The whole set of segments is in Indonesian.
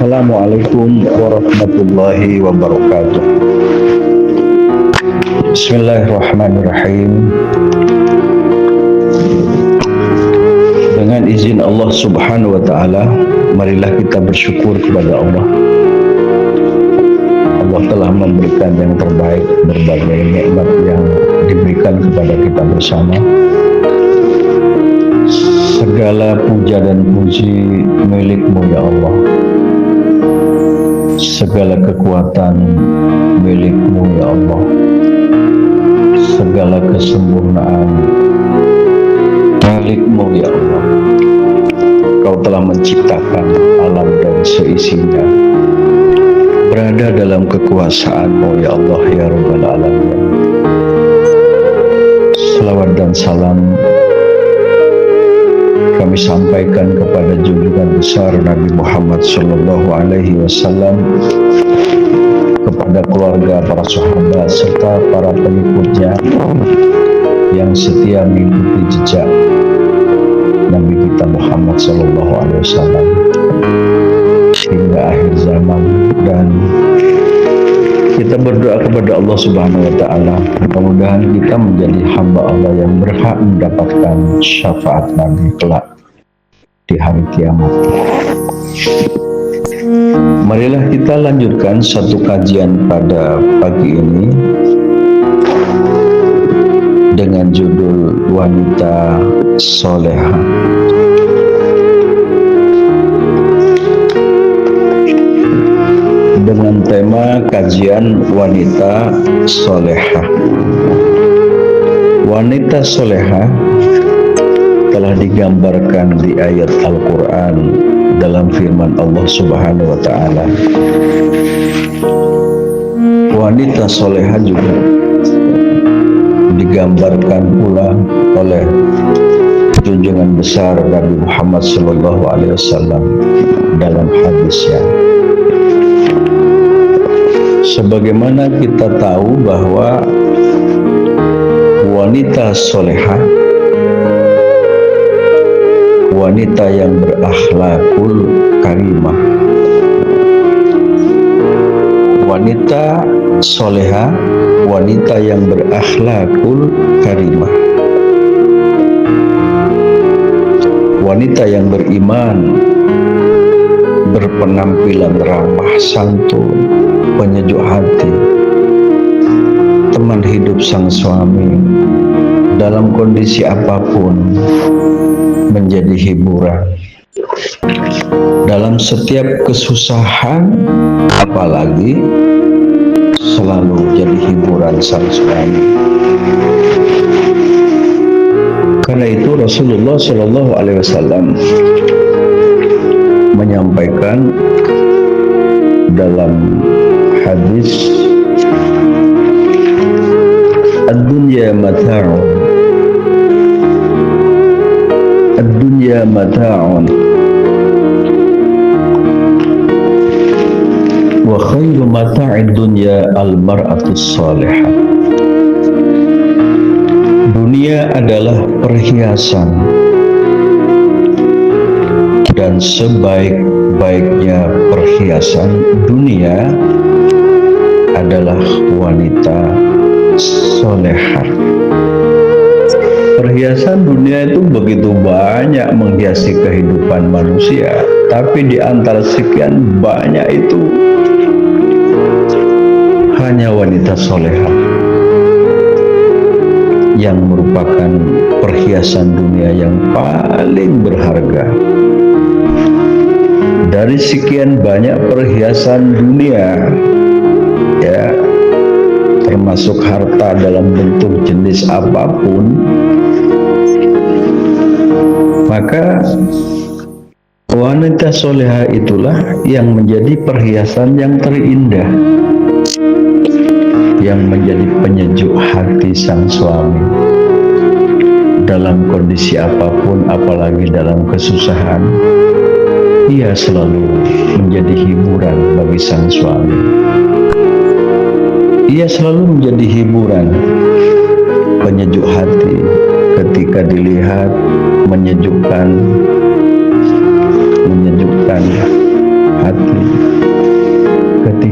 Assalamualaikum warahmatullahi wabarakatuh. Bismillahirrahmanirrahim. Dengan izin Allah Subhanahu wa taala, marilah kita bersyukur kepada Allah. Allah telah memberikan yang terbaik, berbagai nikmat yang diberikan kepada kita bersama. Segala puja dan puji milik-Mu ya Allah. Segala kekuatan milik-Mu ya Allah. Segala kesempurnaan milik-Mu ya Allah. Kau telah menciptakan alam dan seisinya, berada dalam kekuasaan-Mu ya Allah ya Rabbal Alamin. Salawat dan salam kami sampaikan kepada junjungan besar Nabi Muhammad Sallallahu Alaihi Wasallam, kepada keluarga, para sahabat, serta para pengikutnya yang setia mengikuti jejak Nabi kita Muhammad Sallallahu Alaihi Wasallam hingga akhir zaman. Dan kita berdoa kepada Allah Subhanahu wa taala, mudah-mudahan kita menjadi hamba Allah yang berhak mendapatkan syafaat Nabi kelak di hari kiamat. Marilah kita lanjutkan satu kajian pada pagi ini dengan judul Wanita Soleha. Dengan tema kajian wanita soleha. Wanita soleha telah digambarkan di ayat Al-Quran dalam firman Allah Subhanahu wa ta'ala. Wanita soleha juga digambarkan pula oleh junjungan besar Nabi Muhammad Sallallahu Alaihi Wasallam dalam hadisnya. Sebagaimana kita tahu bahwa wanita soleha, wanita yang berakhlakul karimah, wanita soleha, wanita yang berakhlakul karimah, wanita yang beriman, berpenampilan ramah santun, penyejuk hati, teman hidup sang suami, dalam kondisi apapun menjadi hiburan, dalam setiap kesusahan apalagi selalu jadi hiburan sang suami. Karena itu Rasulullah Shallallahu Alaihi Wasallam menyampaikan dalam hadis, ad-dunya mata'un, ad-dunya mata'un, wa khairu mata'id dunya al-mar'atus salihah. Dunia adalah perhiasan, dan sebaik-baiknya perhiasan dunia adalah wanita solehah. Perhiasan dunia itu begitu banyak menghiasi kehidupan manusia, tapi di antara sekian banyak itu hanya wanita solehah yang merupakan perhiasan dunia yang paling berharga. Dari sekian banyak perhiasan dunia, ya, termasuk harta dalam bentuk jenis apapun, maka wanita soleha itulah yang menjadi perhiasan yang terindah, yang menjadi penyejuk hati sang suami dalam kondisi apapun, apalagi dalam kesusahan. Ia selalu menjadi hiburan bagi sang suami. Ia selalu menjadi hiburan, penyejuk hati ketika dilihat, menyejukkan hati.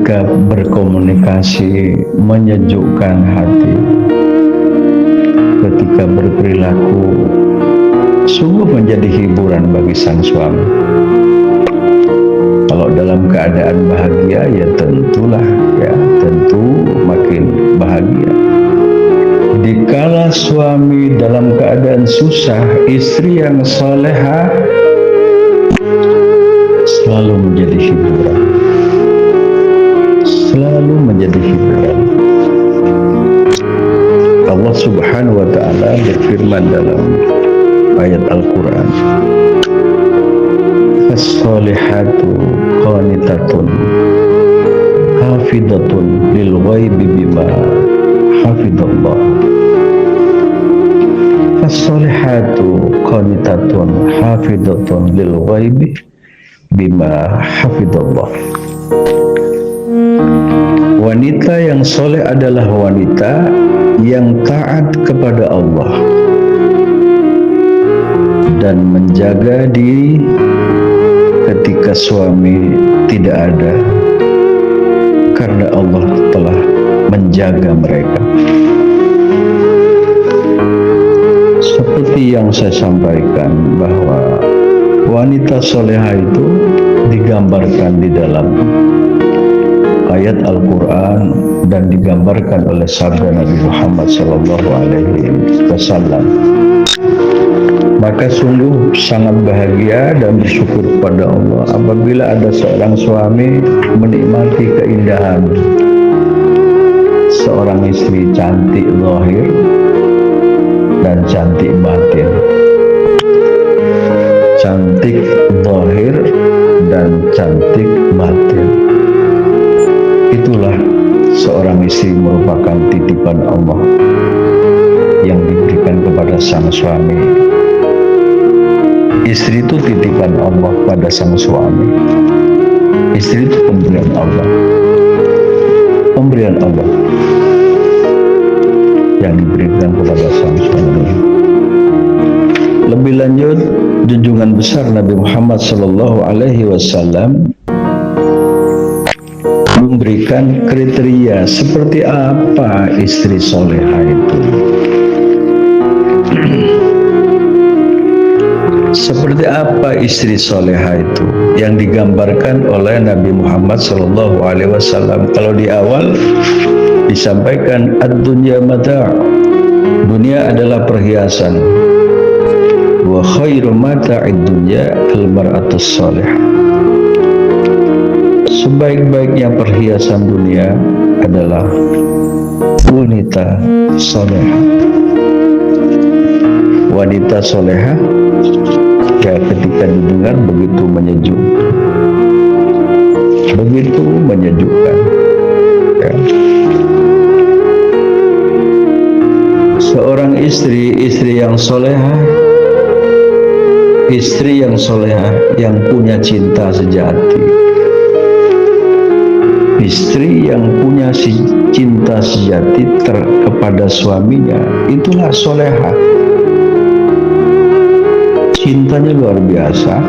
ketika berkomunikasi menyejukkan hati, ketika berperilaku sungguh menjadi hiburan bagi sang suami. Kalau dalam keadaan bahagia ya tentu makin bahagia. Dikala suami dalam keadaan susah, istri yang salehah selalu menjadi hiburan. Selalu menjadi hiburan. Allah Subhanahu wa ta'ala berfirman dalam ayat Al-Quran, as-salihatu qanitatun hafidatun lil ghaibi bima hafidallah. As-salihatu qanitatun hafidatun lil ghaibi bima hafidallah. Wanita yang soleh adalah wanita yang taat kepada Allah dan menjaga diri ketika suami tidak ada, karena Allah telah menjaga mereka. Seperti yang saya sampaikan bahwa wanita soleha itu digambarkan di dalam ayat Al-Quran dan digambarkan oleh sabda Nabi Muhammad SAW. Maka sungguh sangat bahagia dan bersyukur kepada Allah apabila ada seorang suami menikmati keindahan seorang istri cantik zahir dan cantik batin. Cantik zahir dan cantik batin. Itulah seorang istri merupakan titipan Allah yang diberikan kepada sang suami. Istri itu titipan Allah pada sang suami. Istri itu pemberian Allah. Pemberian Allah yang diberikan kepada sang suami. Lebih lanjut, junjungan besar Nabi Muhammad SAW memberikan kriteria seperti apa istri soleha itu. Seperti apa istri soleha itu yang digambarkan oleh Nabi Muhammad SAW. Kalau di awal disampaikan ad-dunya mata', dunia adalah perhiasan. Wa khairu mata'id dunya al-mar'atus salihah. Sebaik-baiknya perhiasan dunia adalah wanita soleha. Wanita soleha ya ketika didengar begitu menyejukkan, begitu menyejukkan ya. Seorang istri yang soleha, istri yang soleha yang punya cinta sejati, istri yang punya cinta sejati kepada suaminya, itulah soleha. Cintanya luar biasa.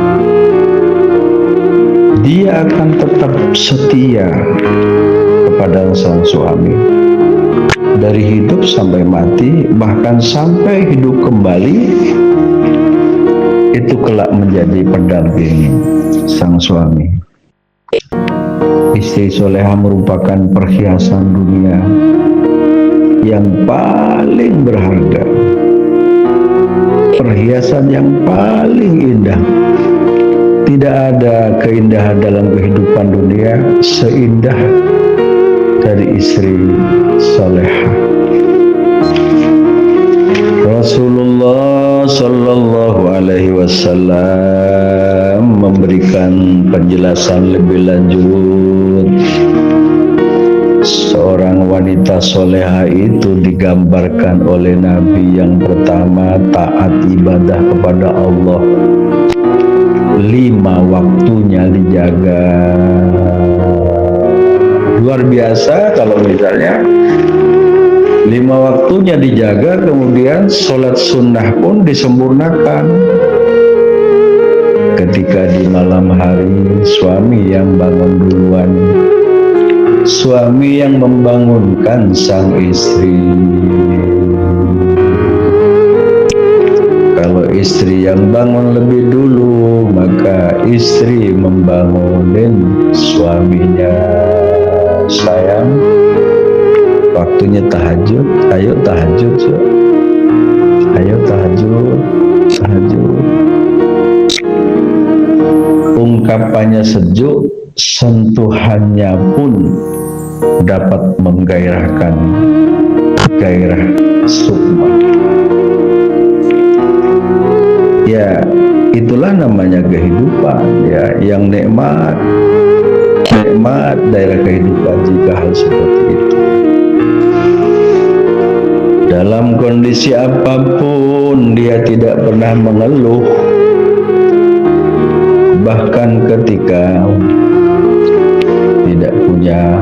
Dia akan tetap setia kepada sang suami dari hidup sampai mati, bahkan sampai hidup kembali. Itu kelak menjadi pendamping sang suami. Istri soleha merupakan perhiasan dunia yang paling berharga, perhiasan yang paling indah. Tidak ada keindahan dalam kehidupan dunia seindah dari istri soleha. Rasulullah Sallallahu Alaihi Wasallam memberikan penjelasan lebih lanjut. Seorang wanita soleha itu digambarkan oleh Nabi yang pertama taat ibadah kepada Allah, 5 waktunya dijaga. Luar biasa kalau misalnya 5 waktunya dijaga, kemudian sholat sunnah pun disempurnakan. Ketika di malam hari suami yang bangun duluan, suami yang membangunkan sang istri. Kalau istri yang bangun lebih dulu, maka istri membangunin suaminya. Sayang, waktunya tahajud, ayo tahajud, ayo tahajud, tahajud. Ungkapannya sejuk, sentuhannya pun dapat menggairahkan gairah sukma. Ya, itulah namanya kehidupan, ya, yang nikmat daerah kehidupan jika hal seperti itu. Dalam kondisi apapun dia tidak pernah mengeluh, bahkan ketika tidak punya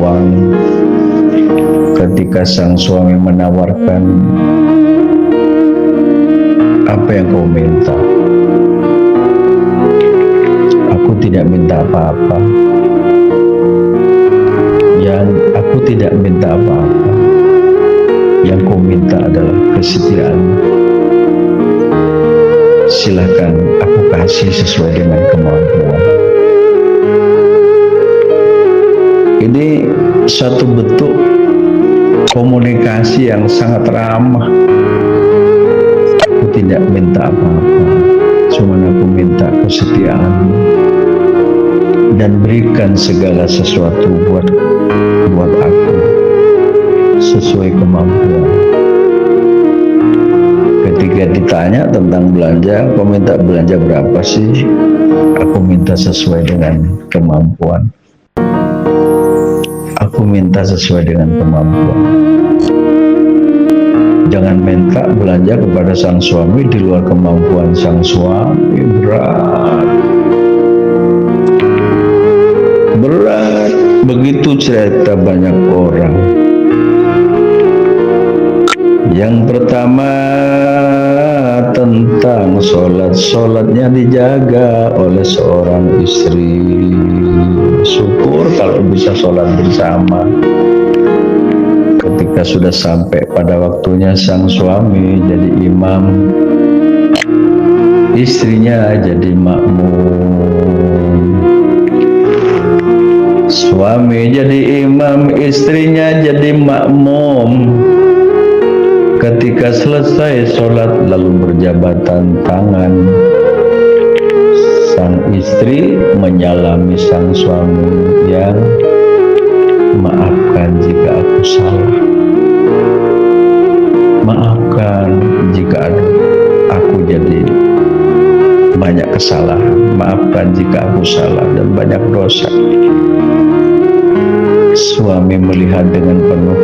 uang, ketika sang suami menawarkan, apa yang kau minta? Aku tidak minta apa-apa. Aku tidak minta apa-apa. Yang kau minta adalah kesetiaan. Silakan aku kasih sesuai dengan kemampuan. Ini satu bentuk komunikasi yang sangat ramah. Aku tidak minta apa-apa, cuma aku minta kesetiaan dan berikan segala sesuatu buat aku sesuai kemampuan. Ketika ditanya tentang belanja, kau minta belanja berapa sih? Aku minta sesuai dengan kemampuan. Aku minta sesuai dengan kemampuan. Jangan minta belanja kepada sang suami di luar kemampuan sang suami. Berat. Begitu cerita banyak orang. Yang pertama tentang sholatnya dijaga oleh seorang istri. Syukur kalau bisa sholat bersama. Ketika sudah sampai pada waktunya sang suami jadi imam, istrinya jadi makmum. Suami jadi imam, istrinya jadi makmum. Ketika selesai sholat lalu berjabatan tangan, sang istri menyalami sang suami yang, maafkan jika aku salah. Maafkan jika aku jadi banyak kesalahan. Maafkan jika aku salah dan banyak dosa. Suami melihat dengan penuh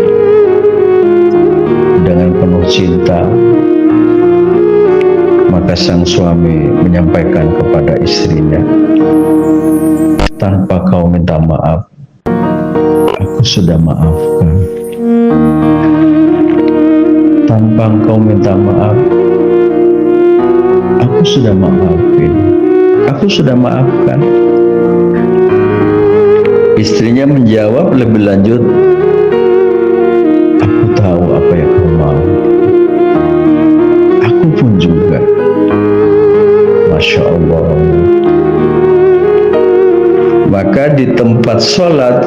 cinta, maka sang suami menyampaikan kepada istrinya, tanpa kau minta maaf, aku sudah maafkan. Tanpa engkau minta maaf, aku sudah maafin. Aku sudah maafkan. Istrinya menjawab lebih lanjut, aku tahu apa yang kau mau. Aku pun juga. Masya Allah. Maka di tempat sholat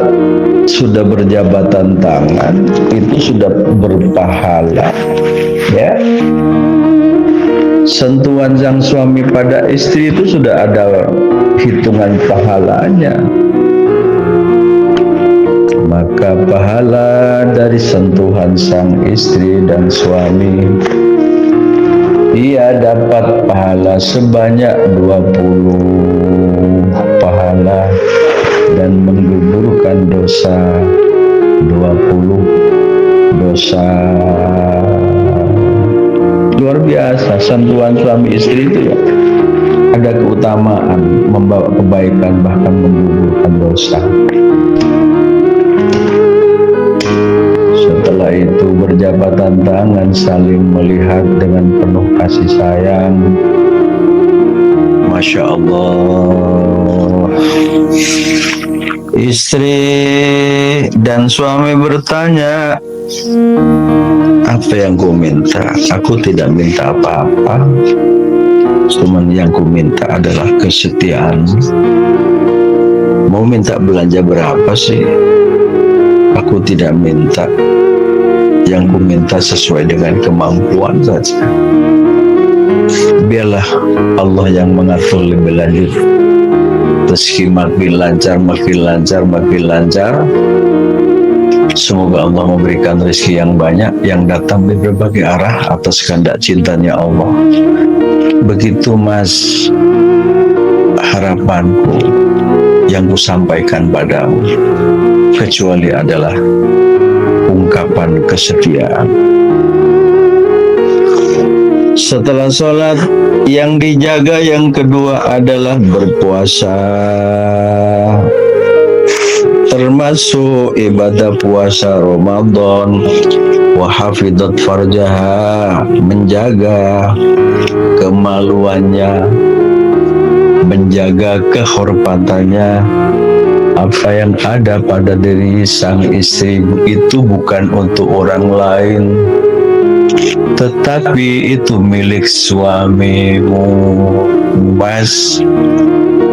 sudah berjabatan tangan, itu sudah berpahala, ya. Sentuhan sang suami pada istri itu sudah ada hitungan pahalanya. Maka pahala dari sentuhan sang istri dan suami, ia dapat pahala sebanyak 20 pahala dan menggugurkan dosa 20 dosa. Luar biasa sentuhan suami istri itu, ya, ada keutamaan, membawa kebaikan, bahkan menggugurkan dosa. Setelah itu berjabatan tangan, saling melihat dengan penuh kasih sayang. Masya Allah. Istri dan suami bertanya, apa yang kau minta? Aku tidak minta apa-apa, cuman yang ku minta adalah kesetiaan. Mau minta belanja berapa sih? Aku tidak minta. Yang ku minta sesuai dengan kemampuan saja. Biarlah Allah yang mengatur lebih lanjut. Rezeki makin lancar, makin lancar, makin lancar. Semoga Allah memberikan rezeki yang banyak yang datang dari berbagai arah atas kehendak cintanya Allah. Begitu Mas harapanku yang ku sampaikan padamu, kecuali adalah ungkapan kesetiaan. Setelah sholat, yang dijaga yang kedua adalah berpuasa, termasuk ibadah puasa Ramadan. Wa hafidhat farjaha, menjaga kemaluannya, menjaga kehormatannya. Apa yang ada pada diri sang istri itu bukan untuk orang lain, tetapi itu milik suamimu. Mas,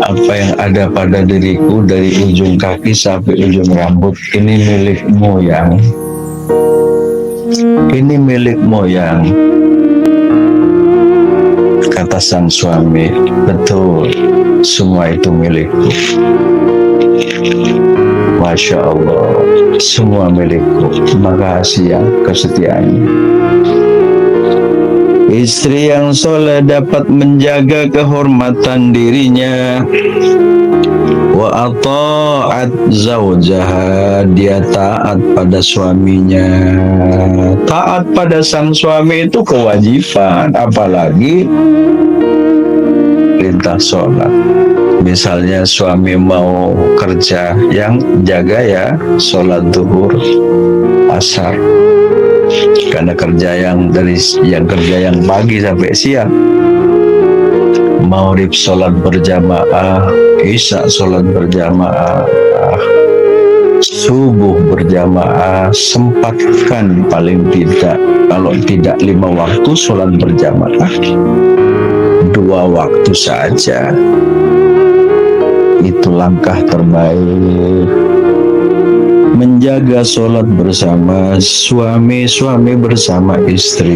apa yang ada pada diriku dari ujung kaki sampai ujung rambut ini milikmu yang. Ini milikmu yang. Kata sang suami, betul, semua itu milikku. Masya Allah, semua milikku. Makasih ya kesetiaannya. Istri yang soleh dapat menjaga kehormatan dirinya. Wa ata'at zawjaha, dia taat pada suaminya. Taat pada sang suami itu kewajiban, apalagi perintah sholat. Misalnya suami mau kerja, yang jaga ya sholat zuhur, asar. Karena kerja yang kerja yang pagi sampai siang, maghrib sholat berjamaah, isya sholat berjamaah, subuh berjamaah. Sempatkan paling tidak, kalau tidak 5 waktu sholat berjamaah, 2 waktu saja. Itu langkah terbaik. Menjaga sholat bersama suami bersama istri.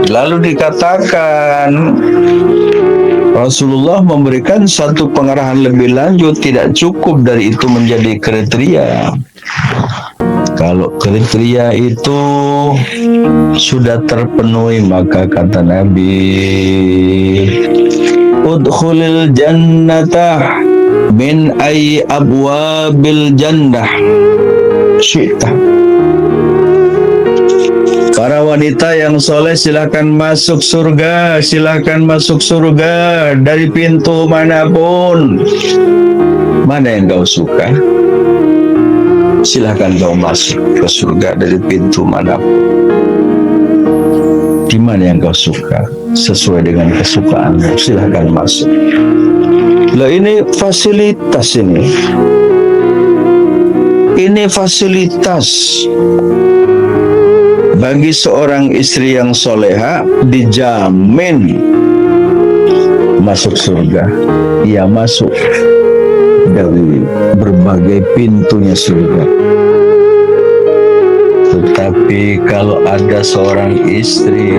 Lalu dikatakan Rasulullah memberikan satu pengarahan lebih lanjut, tidak cukup dari itu menjadi kriteria. Kalau kriteria itu sudah terpenuhi, maka kata Nabi, udkhulil jannata min ayyi abwabil jannah syi'ta. Para wanita yang soleh silakan masuk surga, silakan masuk surga dari pintu manapun. Mana yang kau suka? Silakan kau masuk ke surga dari pintu manapun. Di mana yang kau suka, sesuai dengan kesukaanmu, silakan masuk. Lah ini fasilitas ini. Ini fasilitas bagi seorang istri yang soleha, dijamin masuk surga. Ia masuk dari berbagai pintunya surga. Tetapi kalau ada seorang istri